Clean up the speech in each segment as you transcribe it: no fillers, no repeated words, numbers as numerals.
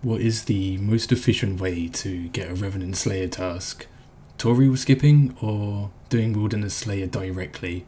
What is the most efficient way to get a Revenant Slayer task? Turael skipping or doing Wilderness Slayer directly?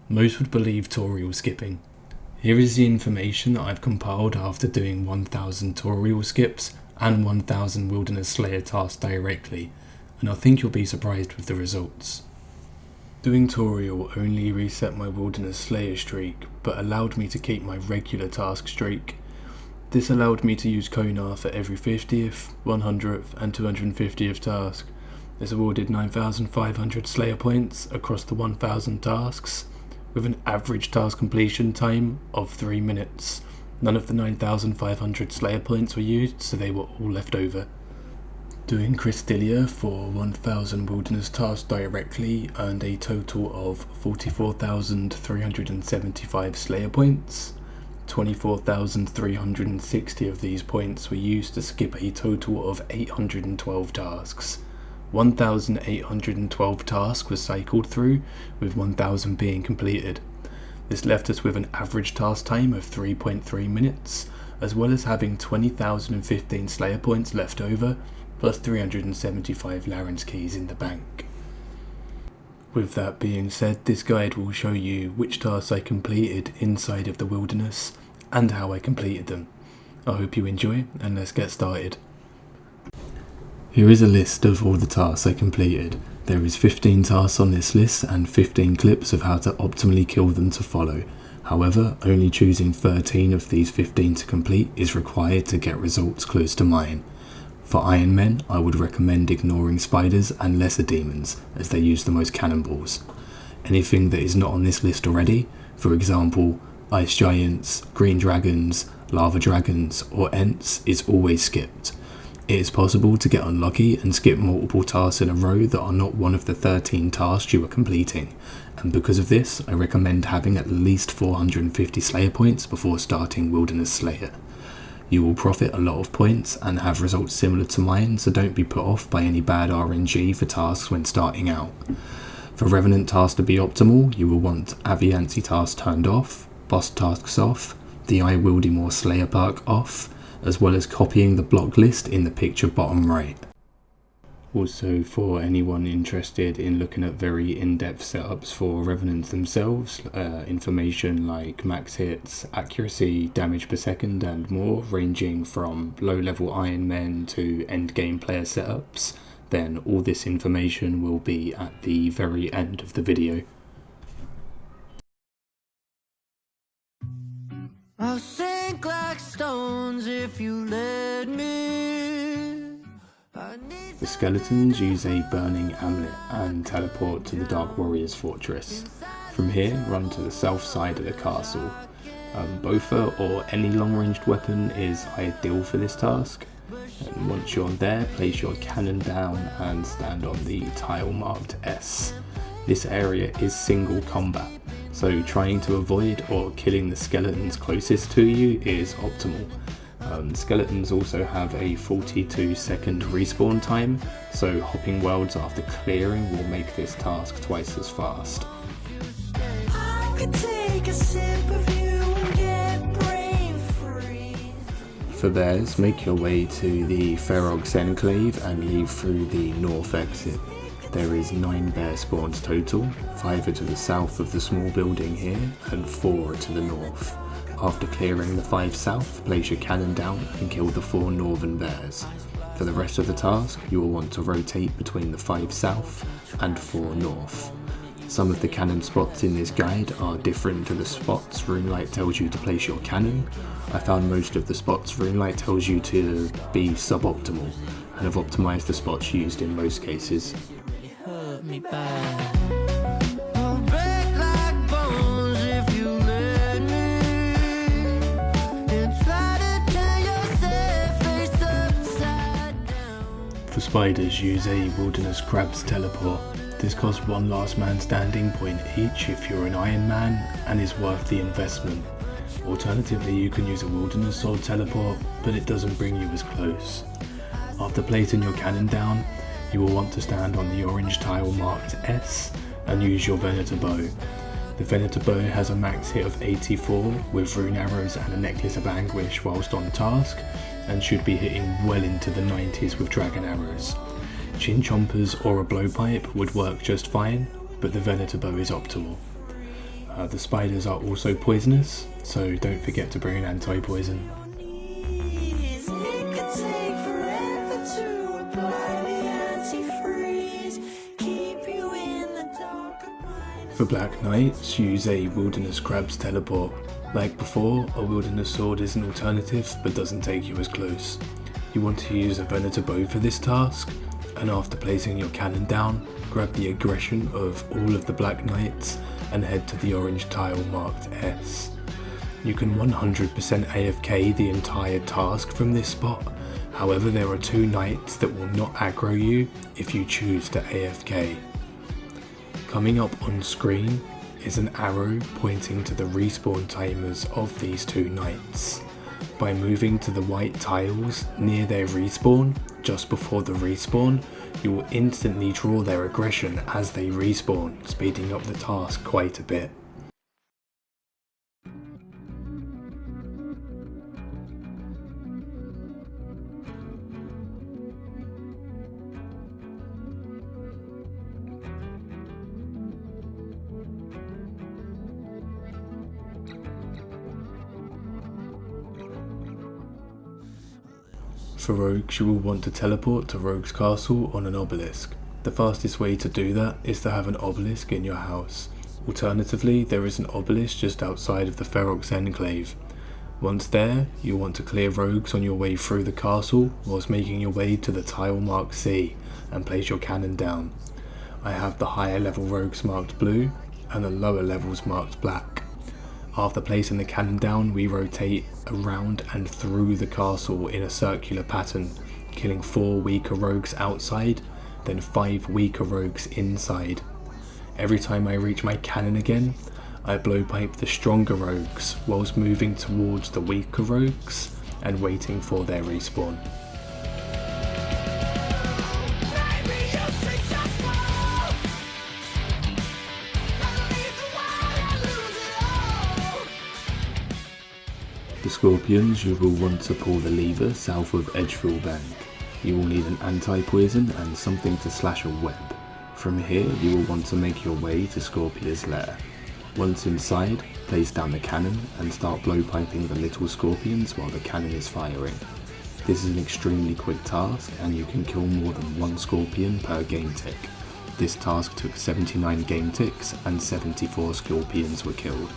Most would believe Turael skipping. Here is the information that I've compiled after doing 1000 Turael skips and 1000 Wilderness Slayer tasks directly, and I think you'll be surprised with the results. Doing Turael only reset my Wilderness Slayer streak, but allowed me to keep my regular task streak. This allowed me to use Konar for every 50th, 100th and 250th task. This awarded 9,500 Slayer points across the 1000 tasks, with an average task completion time of 3 minutes. None of the 9,500 Slayer points were used, so they were all left over. Doing Cristilia for 1000 Wilderness tasks directly earned a total of 44,375 Slayer points. 24,360 of these points were used to skip a total of 812 tasks. 1,812 tasks were cycled through, with 1,000 being completed. This left us with an average task time of 3.3 minutes, as well as having 20,015 Slayer points left over, plus 375 larrens keys in the bank. With that being said, this guide will show you which tasks I completed inside of the wilderness and how I completed them. I hope you enjoy, and let's get started. Here is a list of all the tasks I completed. There is 15 tasks on this list and 15 clips of how to optimally kill them to follow. However, only choosing 13 of these 15 to complete is required to get results close to mine. For Iron Men, I would recommend ignoring spiders and lesser demons, as they use the most cannonballs. Anything that is not on this list already, for example, ice giants, green dragons, lava dragons, or ents, is always skipped. It is possible to get unlucky and skip multiple tasks in a row that are not one of the 13 tasks you are completing, and because of this, I recommend having at least 450 Slayer points before starting Wilderness Slayer. You will profit a lot of points and have results similar to mine, so don't be put off by any bad RNG for tasks when starting out. For Revenant tasks to be optimal, you will want Aviancy tasks turned off, boss tasks off, the I Wieldy More Slayer perk off, as well as copying the block list in the picture bottom right. Also, for anyone interested in looking at very in-depth setups for Revenants themselves, information like max hits, accuracy, damage per second and more, ranging from low-level Iron Men to end-game player setups, then all this information will be at the very end of the video. I'll sink like stones if you let me. The skeletons use a burning amulet and teleport to the Dark Warrior's fortress. From here, run to the south side of the castle. Bowfa or any long-ranged weapon is ideal for this task. And once you're there, place your cannon down and stand on the tile marked S. This area is single combat, so trying to avoid or killing the skeletons closest to you is optimal. Skeletons also have a 42-second respawn time, so hopping worlds after clearing will make this task twice as fast. For theirs, make your way to the Sourhogs enclave and leave through the north exit. There is 9 bear spawns total, 5 are to the south of the small building here and 4 are to the north. After clearing the 5 south, place your cannon down and kill the 4 northern bears. For the rest of the task, you will want to rotate between the 5 south and 4 north. Some of the cannon spots in this guide are different to the spots Runelight tells you to place your cannon. I found most of the spots Runelight tells you to be suboptimal, and have optimized the spots used in most cases. For spiders, use a Wilderness Crabs teleport. This costs 1 last man standing point each if you're an Iron Man and is worth the investment. Alternatively, you can use a Wilderness Sword teleport, but it doesn't bring you as close. After placing your cannon down, you will want to stand on the orange tile marked S and use your Venator bow. The Venator bow has a max hit of 84 with rune arrows and a necklace of anguish whilst on task, and should be hitting well into the 90s with dragon arrows. Chin chompers or a blowpipe would work just fine, but the Venator bow is optimal. The spiders are also poisonous, so don't forget to bring an anti-poison. For Black Knights, use a Wilderness Crab's teleport. Like before, a Wilderness Sword is an alternative but doesn't take you as close. You want to use a Venator bow for this task, and after placing your cannon down, grab the aggression of all of the Black Knights and head to the orange tile marked S. You can 100% AFK the entire task from this spot, however there are 2 knights that will not aggro you if you choose to AFK. Coming up on screen is an arrow pointing to the respawn timers of these 2 knights. By moving to the white tiles near their respawn, just before the respawn, you will instantly draw their aggression as they respawn, speeding up the task quite a bit. For rogues, you will want to teleport to Rogue's Castle on an obelisk. The fastest way to do that is to have an obelisk in your house. Alternatively, there is an obelisk just outside of the Ferox Enclave. Once there, you want to clear rogues on your way through the castle whilst making your way to the tile marked C and place your cannon down. I have the higher level rogues marked blue and the lower levels marked black. After placing the cannon down, we rotate around and through the castle in a circular pattern, killing 4 weaker rogues outside, then 5 weaker rogues inside. Every time I reach my cannon again, I blowpipe the stronger rogues whilst moving towards the weaker rogues and waiting for their respawn. For Scorpions, you will want to pull the lever south of Edgefield Bank. You will need an anti-poison and something to slash a web. From here, you will want to make your way to Scorpion's lair. Once inside, place down the cannon and start blowpiping the little scorpions while the cannon is firing. This is an extremely quick task and you can kill more than 1 scorpion per game tick. This task took 79 game ticks and 74 scorpions were killed.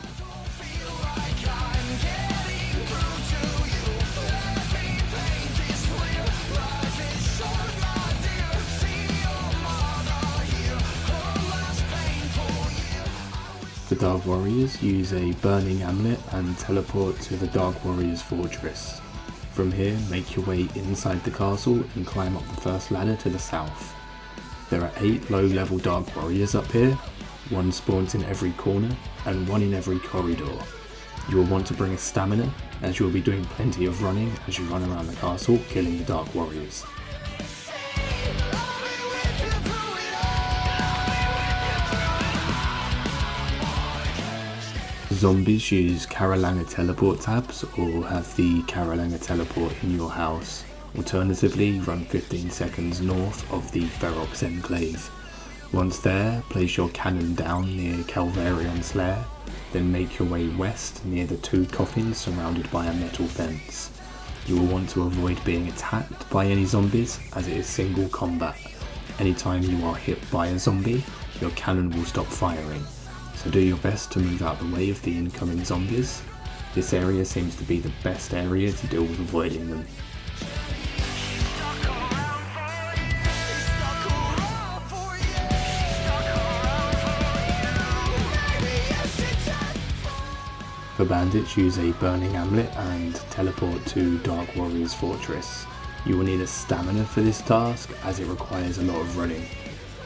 The Dark Warriors use a burning amulet and teleport to the Dark Warriors fortress. From here, make your way inside the castle and climb up the first ladder to the south. There are 8 low level Dark Warriors up here, 1 spawns in every corner and 1 in every corridor. You will want to bring a stamina as you will be doing plenty of running as you run around the castle killing the Dark Warriors. Zombies use Carolanga teleport tabs or have the Carolanga teleport in your house. Alternatively, run 15 seconds north of the Ferox Enclave. Once there, place your cannon down near Calvarion's lair, then make your way west near the 2 coffins surrounded by a metal fence. You will want to avoid being attacked by any zombies as it is single combat. Anytime you are hit by a zombie, your cannon will stop firing. So do your best to move out the way of the incoming zombies. This area seems to be the best area to deal with avoiding them. For bandits, use a burning amulet and teleport to Dark Warriors Fortress. You will need a stamina for this task as it requires a lot of running.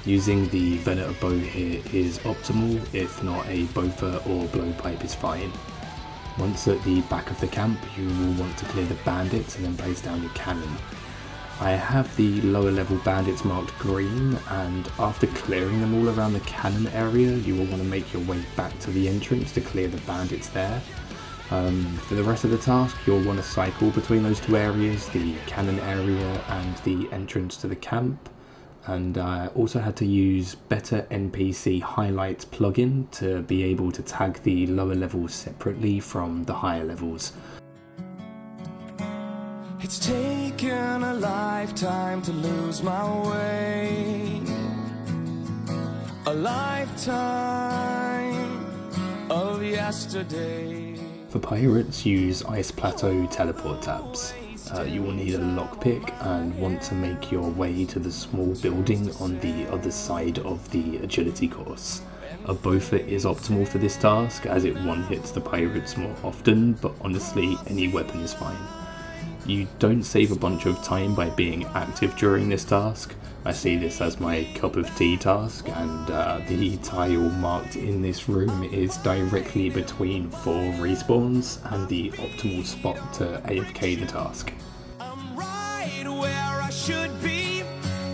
Using the Venator bow here is optimal, if not a bowfa or blowpipe is fine. Once at the back of the camp, you will want to clear the bandits and then place down your cannon. I have the lower level bandits marked green, and after clearing them all around the cannon area, you will want to make your way back to the entrance to clear the bandits there. For the rest of the task, you'll want to cycle between those two areas, the cannon area and the entrance to the camp. And I also had to use better NPC highlights plugin to be able to tag the lower levels separately from the higher levels. It's taken a lifetime to lose my way, a lifetime of yesterday. For pirates, use Ice Plateau teleport tabs. You will need a lockpick and want to make your way to the small building on the other side of the agility course. A bowfa is optimal for this task as it one-hits the pirates more often, but honestly any weapon is fine. You don't save a bunch of time by being active during this task. I see this as my cup of tea task, and the tile marked in this room is directly between 4 respawns and the optimal spot to AFK the task. I'm right where I should be.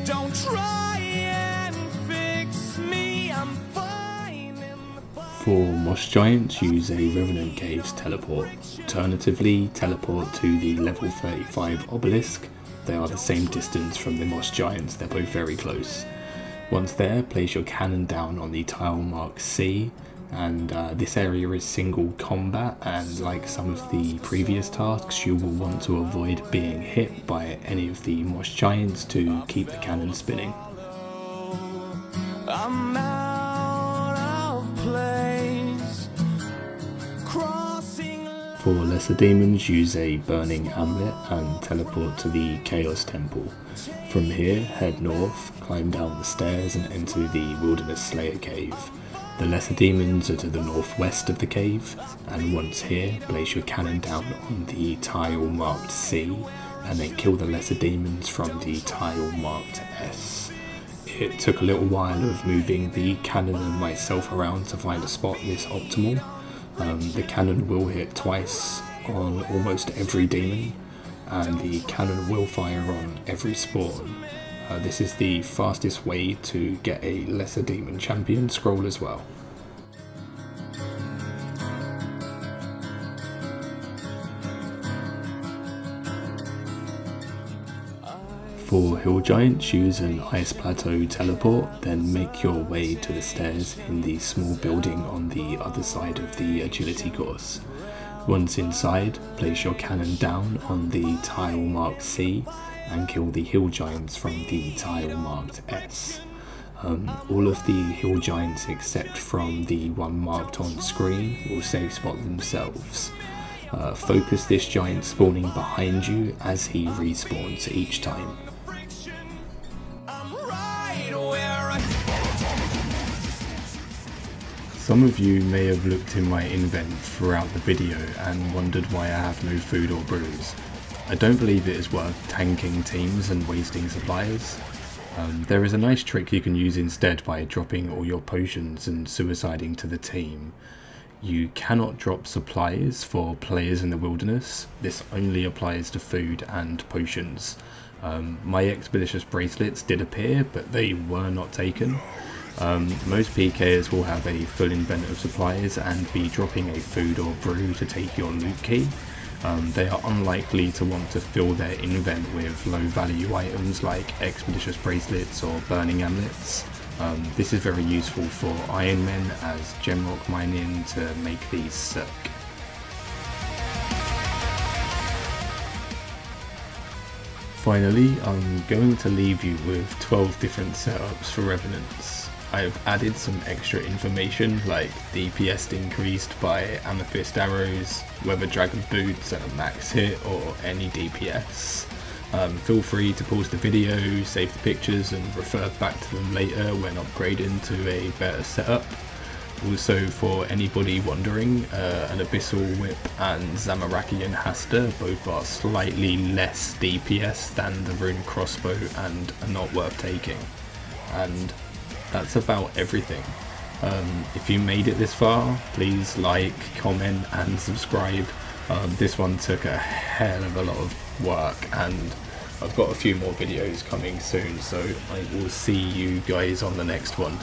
Don't try and fix me. I'm fine in the For Moss Giants, use a Revenant Caves teleport. Alternatively, teleport to the level 35 obelisk. They are the same distance from the Moss Giants, they're both very close. Once there, place your cannon down on the tile marked C, and this area is single combat, and like some of the previous tasks, you will want to avoid being hit by any of the Moss Giants to keep the cannon spinning. I'm out of place. Crossing. For lesser demons, use a burning amulet and teleport to the Chaos Temple. From here, head north, climb down the stairs and enter the Wilderness Slayer Cave. The lesser demons are to the northwest of the cave, and once here, place your cannon down on the tile marked C, and then kill the lesser demons from the tile marked S. It took a little while of moving the cannon and myself around to find a spot this optimal. The cannon will hit twice on almost every demon, and the cannon will fire on every spawn. This is the fastest way to get a lesser demon champion scroll as well. For Hill Giants, use an Ice Plateau teleport, then make your way to the stairs in the small building on the other side of the agility course. Once inside, place your cannon down on the tile marked C and kill the Hill Giants from the tile marked S. All of the Hill Giants except from the one marked on screen will safe spot themselves. Focus this giant spawning behind you as he respawns each time. Some of you may have looked in my invent throughout the video and wondered why I have no food or brews. I don't believe it is worth tanking teams and wasting supplies. There is a nice trick you can use instead by dropping all your potions and suiciding to the team. You cannot drop supplies for players in the wilderness. This only applies to food and potions. My expeditious bracelets did appear, but they were not taken. Most pkers will have a full invent of supplies and be dropping a food or brew to take your loot key. They are unlikely to want to fill their invent with low value items like expeditious bracelets or burning amulets. This is very useful for Iron Men as gem rock mining to make these suck. Finally, I'm going to leave you with 12 different setups for Revenants. I've added some extra information like DPS increased by amethyst arrows, weather dragon boots at a max hit or any DPS. Feel free to pause the video, save the pictures and refer back to them later when upgrading to a better setup. Also, for anybody wondering, an Abyssal Whip and Zamarakian Hasta both are slightly less DPS than the Rune Crossbow and are not worth taking. And that's about everything. If you made it this far, please like, comment and subscribe. This one took a hell of a lot of work and I've got a few more videos coming soon, so I will see you guys on the next one.